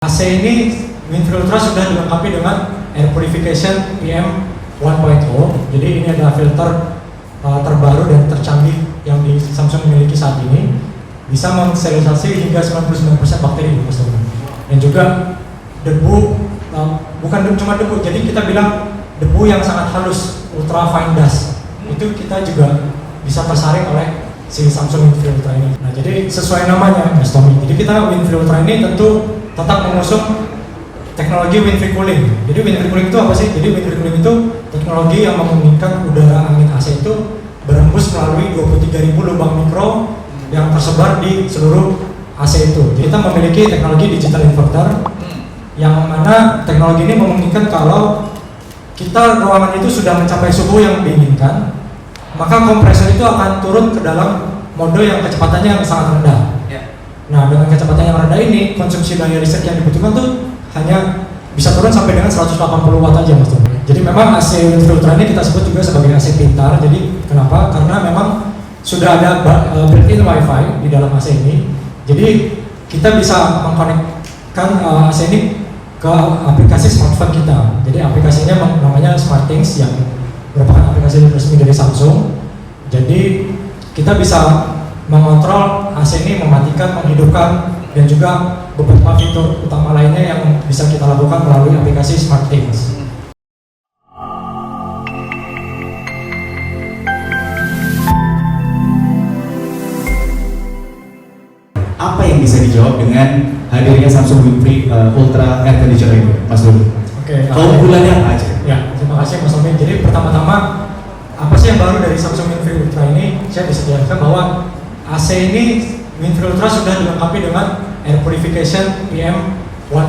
AC ini WinFree Ultra sudah dilengkapi dengan air purification PM 1.0. Jadi ini adalah filter terbaru dan tercanggih yang di Samsung miliki saat ini, bisa mensterilisasi hingga 99% bakteri dan juga debu, bukan cuma debu, jadi kita bilang debu yang sangat halus, ultra fine dust, itu kita juga bisa tersaring oleh si Samsung WinFree Ultra ini. Nah, jadi sesuai namanya, Mas Tommy. Jadi kita WinFree Ultra ini tentu tetap mengusung teknologi WinFree Cooling. Jadi WinFree Cooling itu apa sih? Jadi WinFree Cooling itu teknologi yang memungkinkan udara angin AC itu berembus melalui 23.000 lubang mikro yang tersebar di seluruh AC itu. Jadi kita memiliki teknologi digital inverter yang mana teknologi ini memungkinkan kalau kita ruangan itu sudah mencapai suhu yang diinginkan, maka kompresor itu akan turun ke dalam mode yang kecepatannya yang sangat rendah. Nah, dengan kecepatan yang rendah ini, konsumsi daya listrik yang dibutuhkan tuh hanya bisa turun sampai dengan 180 watt aja, Mas Tommy. Jadi memang AC WinFree Ultra ini kita sebut juga sebagai AC pintar. Jadi kenapa? Karena memang sudah ada built-in WiFi di dalam AC ini. Jadi kita bisa mengkonekkan AC ini ke aplikasi smartphone kita. Jadi aplikasinya namanya SmartThings yang merupakan aplikasi resmi dari Samsung. Jadi kita bisa mengontrol AC ini mematikan, menghidupkan, dan juga beberapa fitur utama lainnya yang bisa kita lakukan melalui aplikasi SmartThings. Apa yang bisa dijawab dengan hadirnya Samsung WinFree Ultra Air Conditioner ini, Mas Dodi? Oke. Keunggulannya apa aja? Ya, terima kasih Mas Tommy. Jadi pertama-tama apa sih yang baru dari Samsung WinFree Ultra ini? Saya bisa jelaskan bahwa AC ini WinFree Ultra sudah dilengkapi dengan air purification PM 1.0.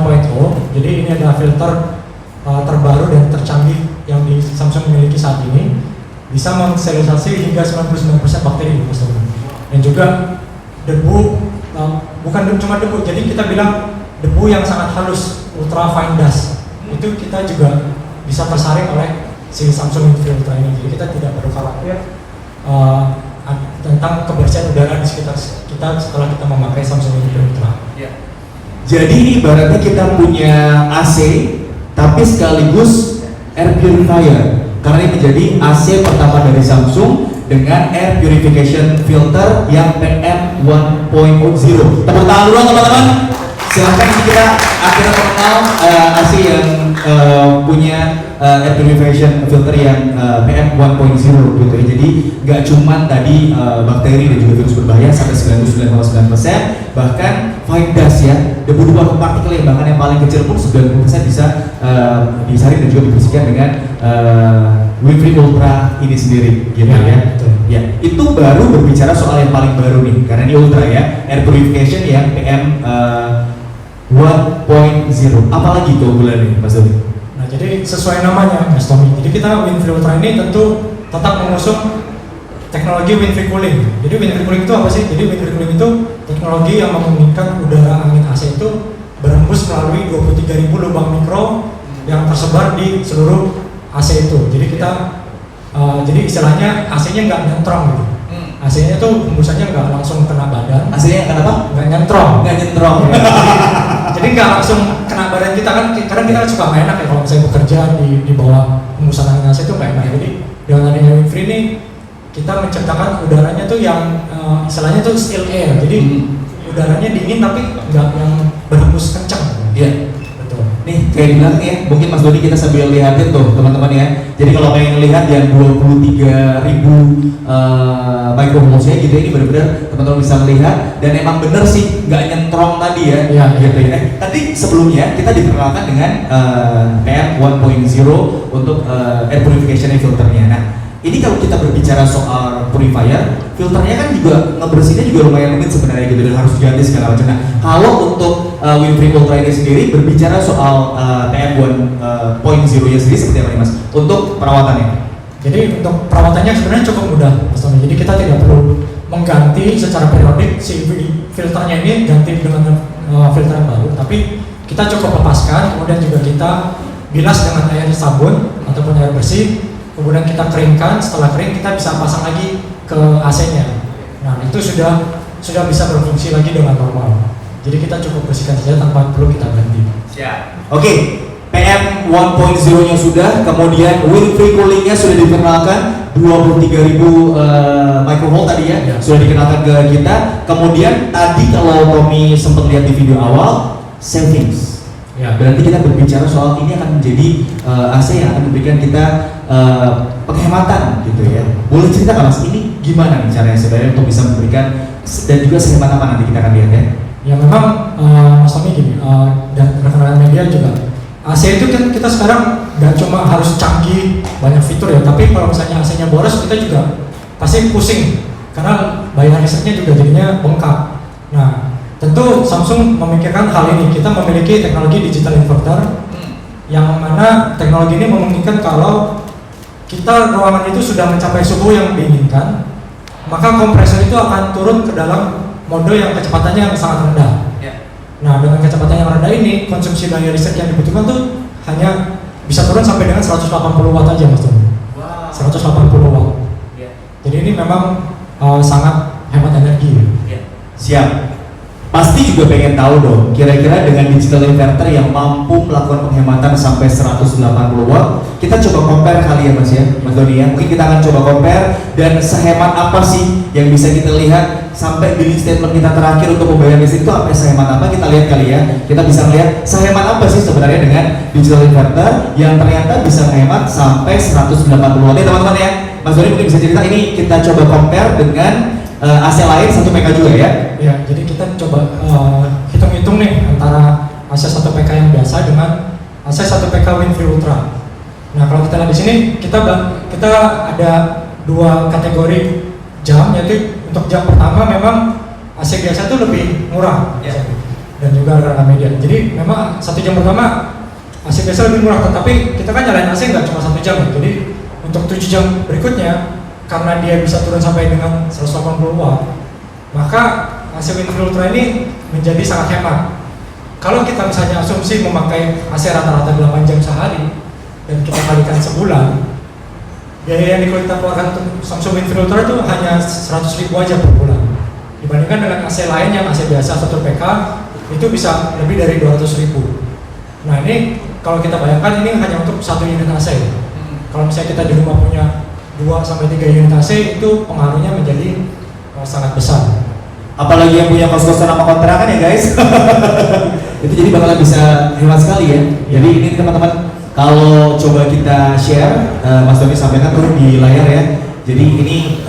Jadi ini adalah filter terbaru dan tercanggih yang di Samsung miliki saat ini, bisa mensterilisasi hingga 99% bakteri dan juga debu, bukan cuma debu, jadi kita bilang debu yang sangat halus, ultra fine dust, itu kita juga bisa tersaring oleh si Samsung WinFree Ultra ini. Jadi kita tidak perlu khawatir tentang kebersihan udara di sekitar kita setelah kita memakai Samsung WinFree Ultra. Jadi ibaratnya kita punya AC tapi sekaligus air purifier, karena ini menjadi AC pertama dari Samsung dengan air purification filter yang PM 1.0. Tepuk tangan dulu teman-teman. Silahkan kita akhirnya mengenal AC yang punya air purification filter yang PM 1.0 gitu ya. Jadi nggak cuman tadi bakteri dan juga virus berbahaya sampai 99,9%, bahkan fine dust ya, debu-debu atau partikel yang bahkan yang paling kecil pun 90% bisa disaring dan juga dibersihkan dengan WinFree Ultra ini sendiri gitu ya. Ya, itu baru berbicara soal yang paling baru nih, karena ini Ultra ya, air purification yang PM 1.0. Apalagi keunggulannya, Mas Dodi? Nah, jadi sesuai namanya, Mas Tommy. Jadi kita WinFree Ultra ini tentu tetap mengusung teknologi WinFree Cooling. Jadi WinFree Cooling itu apa sih? Jadi WinFree Cooling itu teknologi yang memungkinkan udara angin AC itu berembus melalui 23.000 lubang mikro yang tersebar di seluruh AC itu. Jadi kita jadi istilahnya AC-nya nggak nyentrong gitu. AC-nya tuh hembusannya nggak langsung kena badan. AC-nya kenapa? Nggak nyentrong. Nggak nyentrong. Jadi nggak langsung kena badan kita kan. Kadang kita suka nggak enak ya kalau misalnya bekerja di bawah hembusan angin AC itu nggak enak. Jadi dengan adanya WinFree ini kita menciptakan udaranya tuh yang istilahnya tuh still air. Jadi udaranya dingin tapi nggak yang berhembus kencang. Iya. Nih kayak dibilang ya, mungkin Mas Dodi kita sambil lihatin tuh teman-teman ya. Jadi kalau pengen lihat yang 23.000 microvoltsnya gitu, ini benar-benar teman-teman bisa melihat, dan emang bener sih nggak nyentrong tadi ya, gitu ya. Tadi sebelumnya kita diperkenalkan dengan PM 1.0 untuk air purification filternya. Nah, ini kalau kita berbicara soal purifier, filternya kan juga ngebersihinnya juga lumayan rumit sebenarnya gitu, dan harus diganti segala macam. Nah, kalau untuk WinFree Ultra ini sendiri berbicara soal PM 1.0 nya sendiri seperti apa nih Mas untuk perawatannya? Jadi untuk perawatannya sebenarnya cukup mudah, Mas Tommy. Jadi kita tidak perlu mengganti secara periodik si filternya ini, ganti dengan filter yang baru, tapi kita cukup lepaskan, kemudian juga kita bilas dengan air sabun ataupun air bersih, kemudian kita keringkan. Setelah kering kita bisa pasang lagi ke AC-nya. Nah, itu sudah bisa berfungsi lagi dengan normal. Jadi kita cukup bersihkan saja tanpa perlu kita ganti. Siap. Oke, PM 1.0-nya sudah, kemudian wind-free coolingnya sudah dikenalkan 23.000 microvolt tadi ya, sudah dikenalkan ke kita. Kemudian tadi kalau Tommy sempat lihat di video awal, savings. Ya, berarti kita berbicara soal ini akan menjadi AC yang akan memberikan kita penghematan gitu ya. Boleh cerita nggak Mas, ini gimana nih caranya sebenarnya untuk bisa memberikan dan juga sehemat apa nanti kita akan lihat ya? Ya memang Mas Tommy gini, dan rekan-rekan media juga, AC itu kan kita sekarang nggak cuma harus canggih banyak fitur ya, tapi kalau misalnya AC-nya boros kita juga pasti pusing karena bayar listriknya juga jadinya bengkak. Nah, tentu Samsung memikirkan hal ini. Kita memiliki teknologi digital inverter yang mana teknologi ini memungkinkan kalau kita ruangan itu sudah mencapai suhu yang diinginkan, maka kompresor itu akan turun ke dalam mode yang kecepatannya sangat rendah. Nah, dengan kecepatan yang rendah ini, konsumsi daya listrik yang dibutuhkan tuh hanya bisa turun sampai dengan 180 watt aja, Mas Tom. Wow. 180 watt. Jadi ini memang sangat hemat energi. Siap. Pasti juga pengen tahu dong, kira-kira dengan digital inverter yang mampu melakukan penghematan sampai 180 watt, kita coba compare kali ya Mas ya, Mas Doni ya. Mungkin kita akan coba compare dan sehemat apa sih yang bisa kita lihat sampai billing statement kita terakhir untuk membayar listrik itu sampai sehemat apa, kita lihat kali ya. Kita bisa melihat sehemat apa sih sebenarnya dengan digital inverter yang ternyata bisa menghemat sampai 180 watt ya teman-teman ya. Mas Doni mungkin bisa cerita, ini kita coba compare dengan AC lain 1 PK juga ya? Ya, jadi kita coba hitung-hitung nih antara AC 1 PK yang biasa dengan AC 1 PK Win3 Ultra. Nah, kalau kita lihat di sini kita ada 2 kategori jam, yaitu untuk jam pertama memang AC biasa itu lebih murah dan juga rekan media. Jadi memang 1 jam pertama AC biasa lebih murah, tetapi kita kan nyalain AC nggak cuma 1 jam ya. Jadi untuk 7 jam berikutnya, karena dia bisa turun sampai dengan 180 watt, maka AC Win3 Ultra ini menjadi sangat hemat. Kalau kita misalnya asumsi memakai AC rata-rata 8 jam sehari dan kita kalikan sebulan, biaya yang kita keluarkan untuk Samsung Win3 Ultra itu hanya 100.000 aja per bulan. Dibandingkan dengan AC lain yang AC biasa 1 PK itu bisa lebih dari 200.000. Nah, ini kalau kita bayangkan ini hanya untuk 1 unit AC. Kalau misalnya kita di rumah punya 2-3 unit AC, itu pengaruhnya menjadi sangat besar. Apalagi yang punya kos-kosan sama kontrakan ya guys. Itu jadi bakalan bisa hemat sekali ya. Jadi ini teman-teman, kalau coba kita share, Mas Doni sampaikan turun di layar ya. Jadi ini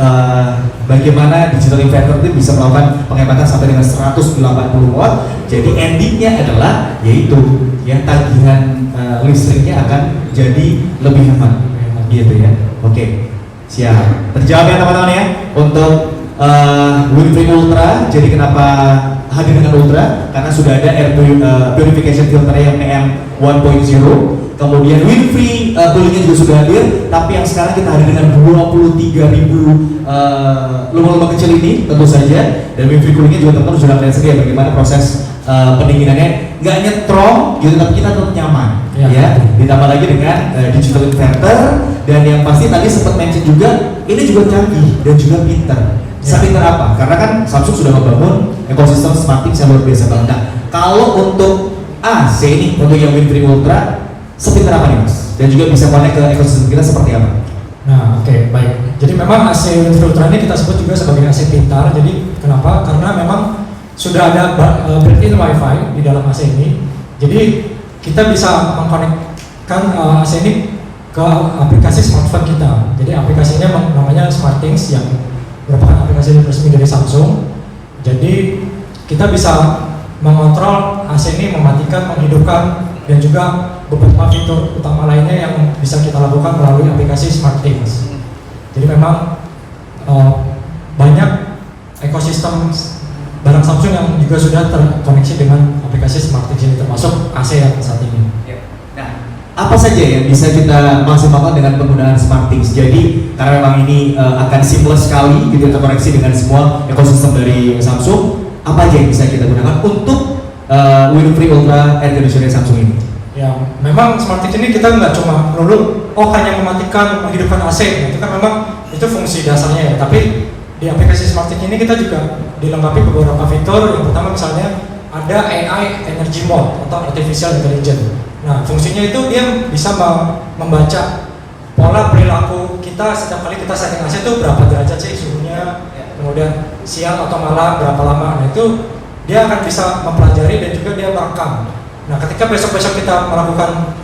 bagaimana digital inverter itu bisa melakukan penghematan sampai dengan 180 watt. Jadi endingnya adalah yaitu yang tagihan listriknya akan jadi lebih hemat gitu ya. Oke. Siap. Terjawab ya teman-teman ya untuk Win3 Ultra. Jadi kenapa hadir dengan Ultra? Karena sudah ada air purification filter yang PM 1.0. Kemudian Win3 coolingnya juga sudah hadir. Tapi yang sekarang kita hadir dengan 23.000 lumba-lumba kecil ini tentu saja. Dan Win3 coolingnya juga teman-teman sudah melihat sendiri bagaimana proses pendinginannya. Nggak nyetrum gitu, tapi kita tetap nyaman ya. Ditambah lagi dengan digital inverter, dan yang pasti tadi sempat mention juga ini juga canggih dan juga pinter. Sepinter apa? Karena kan Samsung sudah membangun ekosistem SmartThings yang luar biasa banget. Nah, kalau untuk AC ini, untuk yang Win3 Ultra, sepinter apa nih Mas? Dan juga bisa connect ke ekosistem kita seperti apa? Nah, oke, baik. Jadi memang AC Win3 Ultra ini kita sebut juga sebagai AC pintar. Jadi kenapa? Karena memang sudah ada built-in WiFi di dalam AC ini. Jadi kita bisa mengkonekkan AC ini ke aplikasi smartphone kita. Jadi aplikasinya namanya SmartThings yang merupakan aplikasi resmi dari Samsung. Jadi kita bisa mengontrol AC ini mematikan, menghidupkan, dan juga beberapa fitur utama lainnya yang bisa kita lakukan melalui aplikasi SmartThings. Jadi memang banyak ekosistem barang Samsung yang juga sudah terkoneksi dengan aplikasi SmartThings ini, termasuk AC yang saat ini. Nah, apa saja yang bisa kita maksimalkan dengan penggunaan SmartThings? Jadi karena memang ini akan seamless sekali gitu, terkoneksi dengan semua ekosistem dari Samsung. Apa aja yang bisa kita gunakan untuk Win3 Ultra air conditioner Samsung ini? Ya, memang SmartThings ini kita nggak cuma melulu hanya mematikan, menghidupkan AC. Itu kan memang itu fungsi dasarnya ya. Tapi di aplikasi SmartThings ini kita juga dilengkapi beberapa fitur. Yang pertama misalnya ada AI Energy Mode atau Artificial Intelligence. Nah, fungsinya itu dia bisa membaca pola perilaku kita setiap kali kita setting AC itu berapa derajat sih suhunya, kemudian siang atau malam berapa lama. Nah, itu dia akan bisa mempelajari dan juga dia merekam. Nah, ketika besok-besok kita melakukan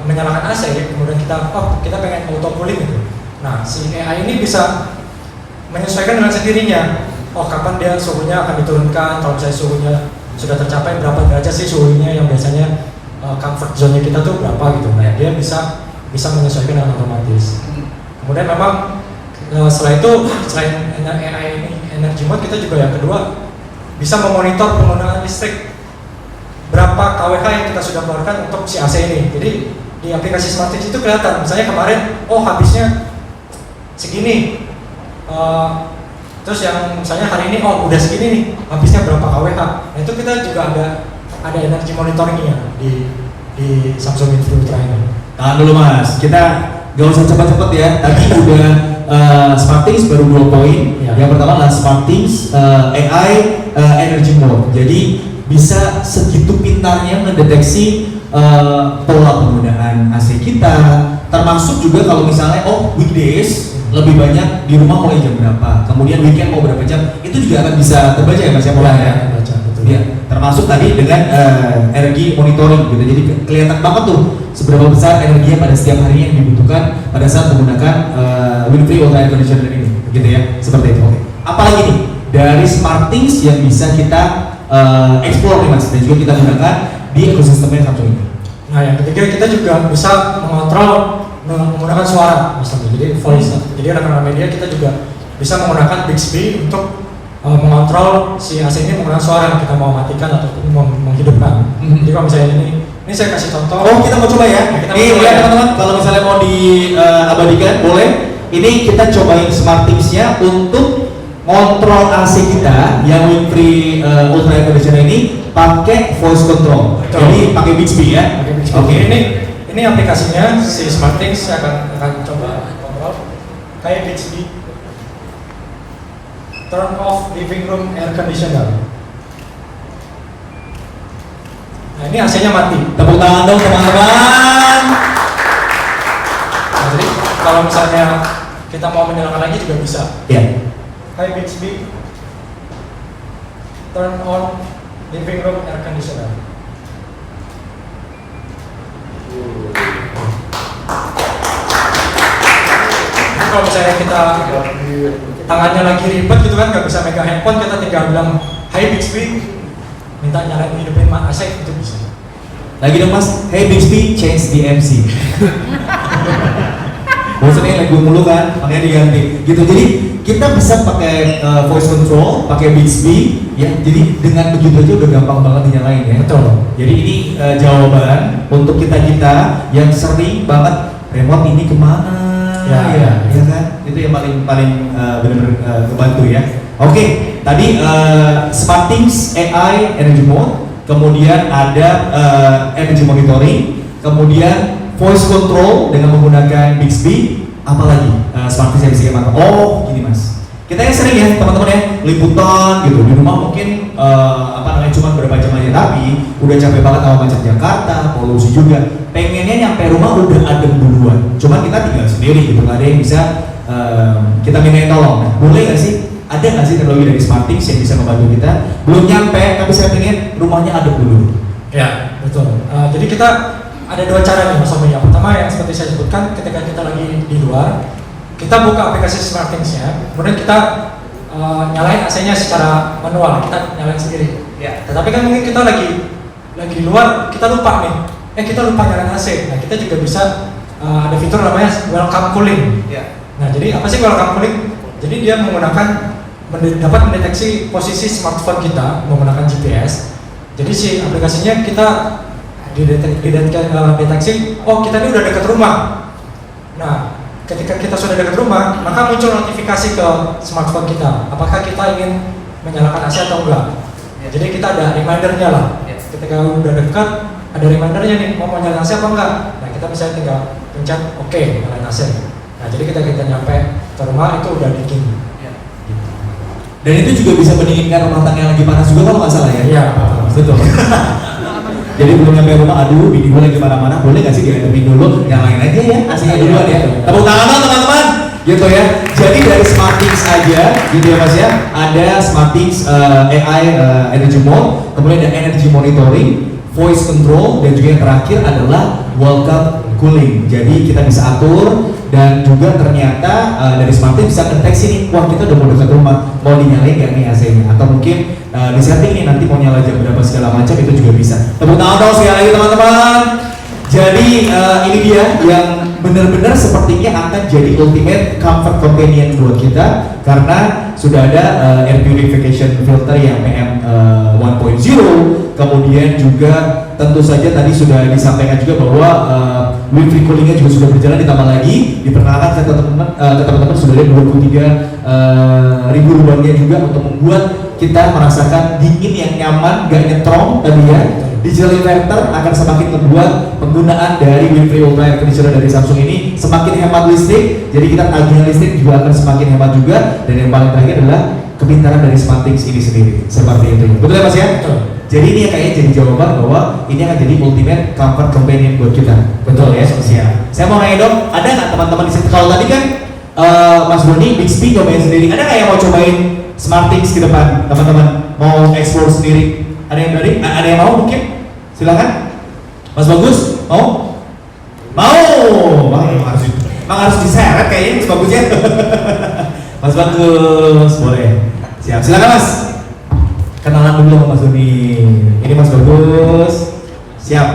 menyalakan AC, kemudian kita pengen auto cooling gitu. Nah, si AI ini bisa menyesuaikan dengan sendirinya. Kapan dia suhunya akan diturunkan, kalau misalnya suhunya sudah tercapai berapa derajat sih suhunya yang biasanya comfort zone-nya kita tuh berapa gitu. Nah, dia bisa menyesuaikan dengan otomatis. Kemudian memang setelah itu, selain AI ini energy mode, kita juga yang kedua bisa memonitor penggunaan listrik. Berapa kWh yang kita sudah keluarkan untuk si AC ini. Jadi di aplikasi SmartThings itu kelihatan, misalnya kemarin, habisnya segini. Terus yang misalnya hari ini, udah segini nih, habisnya berapa kWh. Nah, itu kita juga ada energy monitoringnya di Samsung Infree Ultra ini. Tahan dulu Mas, kita gak usah cepat-cepat ya. Tadi udah SmartThings baru 2 poin. Ya. Yang pertama adalah SmartThings AI Energy Mode. Jadi bisa segitu pintarnya mendeteksi pola penggunaan AC kita, termasuk juga kalau misalnya weekdays lebih banyak di rumah mulai jam berapa, kemudian weekend mau berapa jam, itu juga akan bisa terbaca ya Mas ya polanya. Ya, termasuk tadi dengan energi monitoring gitu. Jadi kelihatan banget tuh seberapa besar energinya pada setiap harinya yang dibutuhkan pada saat menggunakan Winfree Ultra Air Conditioner ini, gitu ya. Seperti itu. Oke. Apalagi nih dari SmartThings yang bisa kita explore nih Mas, dan juga kita gunakan di ekosistemnya Samsung ini. Nah, yang ketiga kita juga bisa mengontrol menggunakan suara, misalnya. Jadi voice. Jadi rekan-rekan media kita juga bisa menggunakan Bixby untuk mengontrol si AC ini menggunakan suara yang kita mau matikan ataupun menghidupkan. Jadi kalau misalnya ini saya kasih contoh. Kita mau coba ya. Teman-teman, kalau misalnya mau diabadikan boleh. Ini kita cobain SmartThings-nya untuk kontrol AC kita yang Winfree Ultra Air Conditioner ini pakai voice control. Betul. Jadi pakai Bixby ya. Oke. Ini aplikasinya si SmartThings. Saya akan coba kontrol kayak Bixby. Turn off living room air conditioner. Nah, ini AC-nya mati. Tepuk tangan dong teman-teman. Nah, jadi kalau misalnya kita mau menyalakan lagi juga bisa. Ya. Hi Bixby, turn on living room air conditioner. Jadi kalau misalnya kita tangannya lagi ribet gitu kan, nggak bisa megang handphone, kita tinggal bilang Hi Bixby, minta nyalain hidupin AC, itu bisa. Lagi dong Mas, hey Bixby, change the MC. Maksudnya lagu mulu kan, makanya diganti gitu. Jadi kita bisa pakai voice control, pakai Bixby ya. Jadi dengan begitu aja udah gampang banget dinyalain ya. Betul. Jadi ini jawaban untuk kita yang sering banget remote ini kemana ya kan? Itu yang paling benar-benar kebantu ya. Oke, tadi SmartThings AI Energy Mode, kemudian ada energy monitoring, kemudian voice control dengan menggunakan Bixby, apalagi SmartThings yang bisa kita mantau. Gini Mas, kita yang sering ya teman-teman ya liputan gitu di rumah mungkin cuma berapa jam aja, tapi udah capek banget sama macet Jakarta, polusi juga, pengennya nyampe rumah udah adem duluan, cuma kita tinggal sendiri gitu, nggak ada yang bisa kita mintain tolong. Nah, boleh nggak sih, ada nggak sih teknologi dari SmartThings yang bisa membantu kita belum nyampe tapi saya pengen rumahnya adem dulu? Ya betul. Jadi kita ada 2 cara nih Mas Omi. Yang pertama yang seperti saya sebutkan, ketika kita lagi di luar, kita buka aplikasi SmartThings-nya, kemudian kita nyalain AC-nya secara manual, kita nyalain sendiri. Ya. Tetapi kan mungkin kita lagi di luar, kita lupa nih, kita lupa nyalain AC. Nah, kita juga bisa ada fitur namanya welcome cooling. Ya. Nah, jadi apa sih welcome cooling? Jadi dia dapat mendeteksi posisi smartphone kita menggunakan GPS. Jadi si aplikasinya kita dideteksi, kita ini udah dekat rumah. Nah, ketika kita sudah dekat rumah, maka muncul notifikasi ke smartphone kita. Apakah kita ingin menyalakan AC atau enggak? Ya, jadi kita ada remindernya lah. Ya. Ketika udah dekat, ada remindernya nih, mau nyalakan AC apa enggak? Nah, kita bisa tinggal pencet oke, nyalakan AC. Nah, jadi kita nyampe ke rumah itu udah dingin. Ya. Gitu. Dan itu juga bisa mendinginkan rumah tangga yang lagi panas juga kalau nggak salah ya? Iya, betul. Jadi belum nyampe rumah, aduh bini gue lagi mana-mana, boleh gak sih dihadapin dulu? Yang lain aja ya, aslinya duluan ya. Tepuk tangan dong teman-teman, gitu ya. Jadi dari SmartThings aja, gitu ya mas ya. Ada SmartThings AI Energy Mode, kemudian ada Energy Monitoring, Voice Control, dan juga yang terakhir adalah Welcome Cooling. Jadi kita bisa atur, dan juga ternyata dari SmartThings bisa deteksi nih, wah kita udah mau dekat rumah, mau dinyalain gak nih AC-nya, atau mungkin di setting nih nanti mau nyala jam berapa segala macam, itu juga bisa. Tepuk tangan dong sekali lagi teman-teman. Jadi ini dia yang benar-benar sepertinya akan jadi ultimate comfort companion buat kita, karena sudah ada air purification filter yang PM 1.0, kemudian juga tentu saja tadi sudah disampaikan juga bahwa wind free coolingnya juga sudah berjalan, ditambah lagi diperkenalkan ke teman-teman sudah ada 23 ribu lubangnya juga untuk membuat kita merasakan dingin yang nyaman, gak nyetrong tadi ya. Digital inverter akan semakin membuat penggunaan dari wind free ultra air conditioner dari Samsung ini semakin hemat listrik, jadi kita tagihan listrik juga akan semakin hemat juga. Dan yang paling terakhir adalah kepintaran dari SmartThings ini sendiri, seperti itu. Betul ya mas ya? Betul. Jadi ini kayaknya jadi jawaban bahwa ini akan jadi ultimate comfort companion buat kita. Betul ya? Siap. Saya mau nanya dong, ada nggak teman-teman di sini? Kalau tadi kan Mas Doni Bixby cobain sendiri, ada nggak yang mau cobain SmartThings ke depan? Teman-teman mau explore sendiri? Ada yang berani? Ada yang mau mungkin? Silakan. Mas Bagus, mau? Mau? Emang harus diseret kayaknya Mas Bagus ya. Mas Bagus, boleh. Siap. Silakan Mas. Kenalan dulu sama Mas Doni. Ini Mas Bagus. Siap.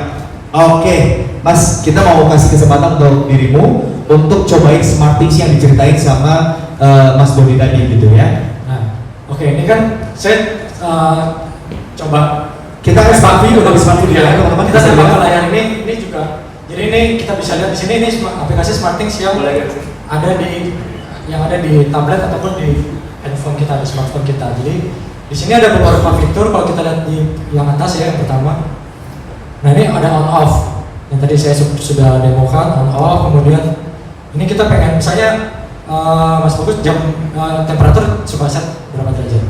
Oke, Mas, kita mau kasih kesempatan untuk dirimu untuk cobain SmartThings yang diceritain sama Mas Doni tadi gitu ya. Nah, oke, ini kan saya coba Kita kan smart view, udah smart view ya, teman-teman. Kita coba ke layar ini juga. Jadi ini kita bisa lihat di sini, ini aplikasi SmartThings yang ada di tablet ataupun di handphone kita, di smartphone kita. Jadi di sini ada beberapa fitur. Kalau kita lihat di yang atas ya, yang pertama. Nah ini ada on off yang tadi saya sudah demokan, on off. Kemudian ini kita pengen misalnya Mas Bagus temperatur coba set berapa derajat?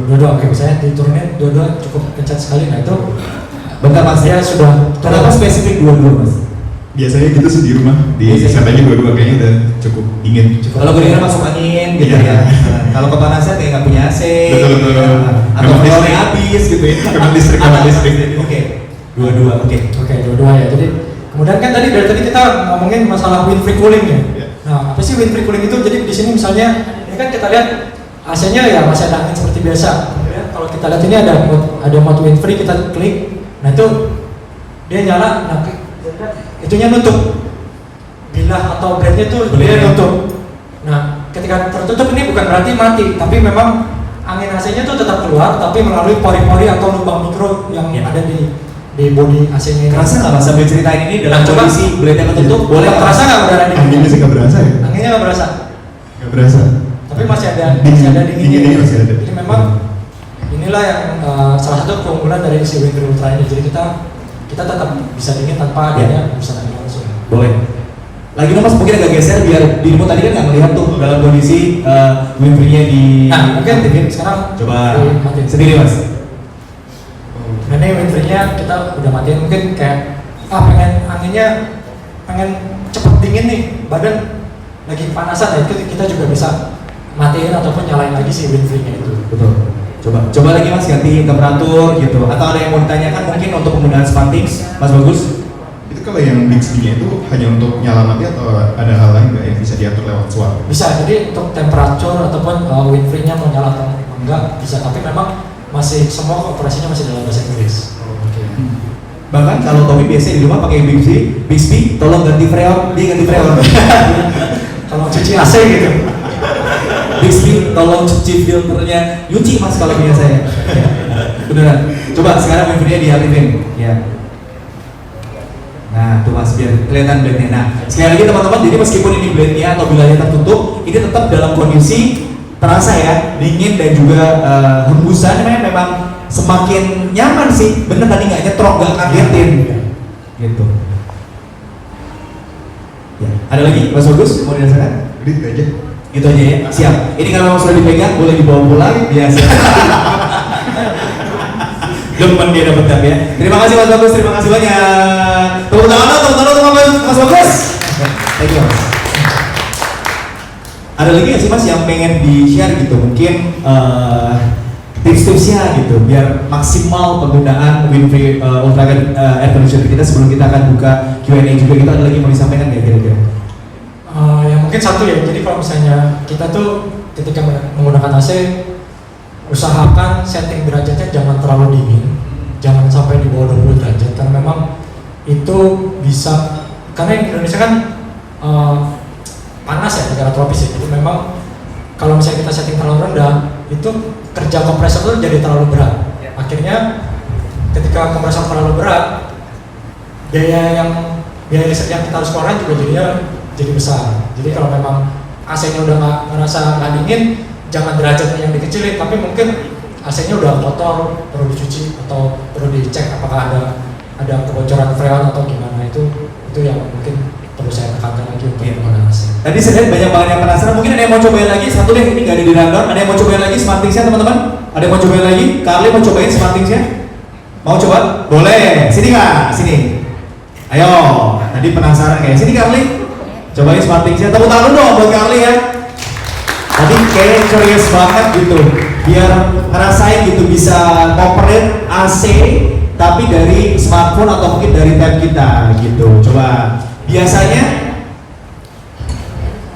Dua-dua, oke, misalnya diturunin dua-dua cukup kencang sekali. Nah itu bentar mas, ya sudah. Kenapa spesifik dua-dua mas? Biasanya gitu sih di rumah, di setnya dua-dua kayaknya udah cukup dingin. Kalau gue masuk angin gitu ya. Kalau kepanasan kayak nggak punya AC. Betul. Atau kalornya habis gitu ya. Memang listrik. Oke, dua-dua, oke, dua-dua ya. Jadi kemudian kan dari tadi kita ngomongin masalah wind free cooling ya. Nah apa sih wind free cooling itu? Jadi di sini misalnya ini kan kita lihat AC-nya ya masih ada angin seperti biasa. Kemudian kalau kita lihat ini ada mode wind free, kita klik, nah itu dia nyala, nah itunya nutup. Bilah atau blade-nya tuh dia nutup. Nah ketika tertutup ini bukan berarti mati, tapi memang angin AC-nya tuh tetap keluar, tapi melalui pori-pori atau lubang mikro yang ada di bodi AC-nya. Kerasa nggak mas sambil ceritain ini dalam kondisi blade-nya ketutup? Boleh terasa nggak udara dingin? Anginnya sih nggak berasa ya? Anginnya nggak berasa. Nggak berasa. Tapi masih ada dinginnya masih ada. Jadi memang inilah yang salah satu keunggulan dari si wind free ultra ini. Jadi kita tetap bisa dingin tanpa adanya busan angin langsung. Boleh. Lagi dong mas, mungkin agak geser biar dirimu tadi kan nggak melihat tuh dalam kondisi wind free-nya di. Nah mungkin sekarang coba matiin sendiri mas. Nah ini wind free-nya kita udah matiin. Mungkin kayak pengen anginnya cepet dingin nih, badan lagi panasan ya, kita juga bisa matiin ataupun nyalain lagi si wind free-nya itu. Betul. Coba lagi mas ganti temperatur gitu. Atau ada yang mau ditanyakan mungkin untuk penggunaan SmartThings, Mas Bagus? Itu kalau yang Bixby-nya itu hanya untuk nyala mati atau ada hal lain nggak yang bisa diatur lewat suara? Bisa. Jadi untuk temperatur ataupun wind free-nya mau nyala atau enggak bisa. Tapi memang masih semua operasinya masih dalam bahasa Inggris. Bahkan kalau Tommy biasa di rumah pakai Bixby, tolong ganti freon, dia ganti freon. Kalau cuci AC gitu. Bixby tolong cuci filternya, nyuci mas kalau biasa ya. Beneran. Coba sekarang wind-nya diaktifin. Ya. Nah, tuh mas biar kelihatan blade-nya. Nah, sekali lagi teman-teman, jadi meskipun ini blade-nya atau wilayahnya tertutup, ini tetap dalam kondisi terasa ya, dingin dan juga hembusannya memang semakin nyaman sih. Bener tadi nggak nyetrok, nggak kagetin. Gitu. Ya. Ada lagi, Mas Bagus mau dirasakan? Jadi itu aja. Gitu aja ya, siap. Ini kalau memang sudah dipegang, boleh dibawa pulang, biasa. Demen dia dapat tab ya. Terima kasih Mas Bagus, terima kasih banyak. Tepuk tangan untuk Mas Bagus. Thank you Mas. Ada lagi nggak sih Mas yang pengen di-share gitu? Mungkin tips-tipsnya gitu, biar maksimal penggunaan Winfree Ultra Air Conditioner kita sebelum kita akan buka Q&A juga. Kita ada lagi mau disampaikan nggak kira-kira? Ya mungkin satu ya, jadi kalau misalnya kita tuh ketika menggunakan AC, usahakan setting derajatnya jangan terlalu dingin, jangan sampai di bawah 20 derajat, karena memang itu bisa, karena di Indonesia kan panas ya, negara tropis ya, jadi memang kalau misalnya kita setting terlalu rendah, itu kerja kompresor itu jadi terlalu berat. Akhirnya ketika kompresor terlalu berat, biaya listrik yang kita harus keluarkan juga jadinya jadi besar. Jadi kalau memang AC-nya udah nggak ngerasa nggak dingin, jangan derajatnya yang dikecilin, tapi mungkin AC-nya udah kotor, perlu dicuci atau perlu dicek apakah ada kebocoran freon atau gimana. Itu yang mungkin perlu saya tekankan lagi untuk menggunakan AC. Tadi saya lihat banyak banget yang penasaran. Mungkin ada yang mau cobain lagi. Satu deh, ini nggak ada di rundown. Ada yang mau cobain lagi Smartthings-nya teman-teman? Ada yang mau cobain lagi? Carly mau cobain Smartthings-nya? Mau coba? Boleh. Sini Kak, sini. Ayo. Tadi penasaran kayak sini Carly. Cobain Smartthings-nya. Tepuk tangan dong buat Carly ya. Tadi kayak curious banget gitu. Biar ngerasain gitu bisa operate AC tapi dari smartphone atau mungkin dari tab kita gitu. Coba. Biasanya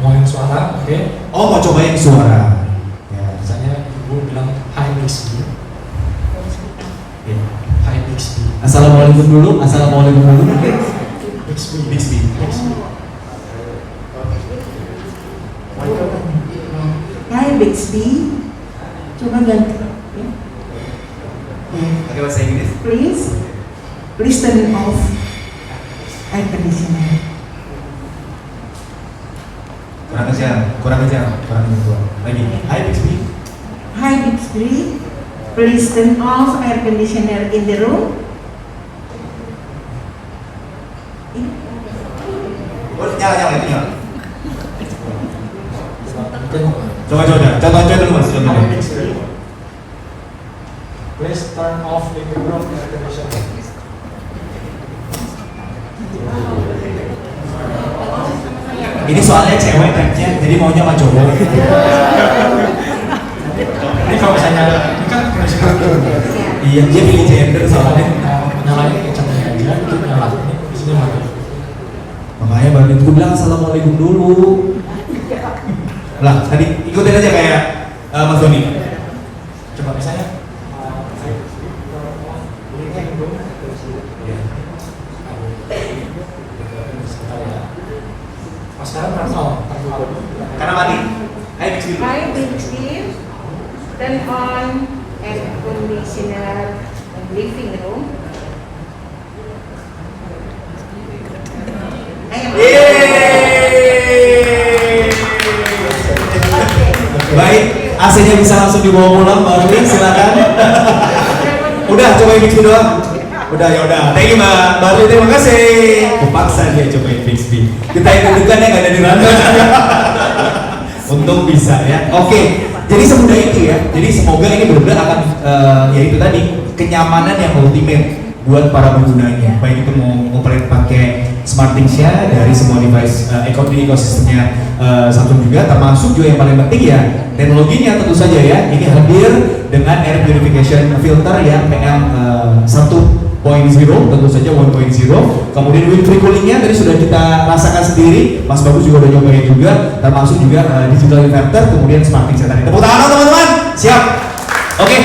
mau yang suara, oke? Oh, mau cobain suara. Ya. Misalnya ibu bilang Hi Bixby. Ya. Hi Bixby. Assalamualaikum dulu. Assalamualaikum dulu. Bixby. Hi Bixby, coba ganti. Pakai bahasa Inggris. Please turn off air conditioner. Kurang kejar. Lagi. Hai Bixby. Hi Bixby, please turn off air conditioner in the room. Oh, nyala itu nyala. Mungkin Coba dulu Mas. please turn off living room air conditioner. Ini soalnya cewek tabnya, jadi maunya sama cowok. Ini kalau misalnya ini kan conditioner. Iya, dia pilih gender soalnya. Nyalain kecapnya aja, itu nyala. Ini di sini mati. Makanya baru itu bilang assalamualaikum dulu. Lah, tadi ikutin aja kayak Mas Doni. Coba misalnya sekarang turn on. Karena mati. Hai Bixby. Hi Bixby, turn on air conditioner in living room. Baik, AC-nya bisa langsung dibawa pulang, Mbak Arwi, silakan. Udah, cobain Bixby doang. Udah, ya udah. Thank you Mbak Arwi, terima kasih. Kepaksa dia cobain Bixby. Kita deg-degan ya nggak ada di rundown. Untung bisa ya. Oke, jadi semudah itu ya. Jadi semoga ini benar-benar akan ya itu tadi kenyamanan yang ultimate buat para penggunanya. Baik itu mau operate pakai Smartthings-nya dari semua device ekosistemnya Samsung juga, termasuk juga yang paling penting ya teknologinya tentu saja ya. Ini hadir dengan air purification filter ya PM 1.0, tentu saja 1.0. Kemudian Winfree coolingnya tadi sudah kita rasakan sendiri, Mas Bagus juga udah nyobain juga, termasuk juga digital inverter, kemudian Smartthings tadi. Tepuk tangan teman-teman, siap. Oke.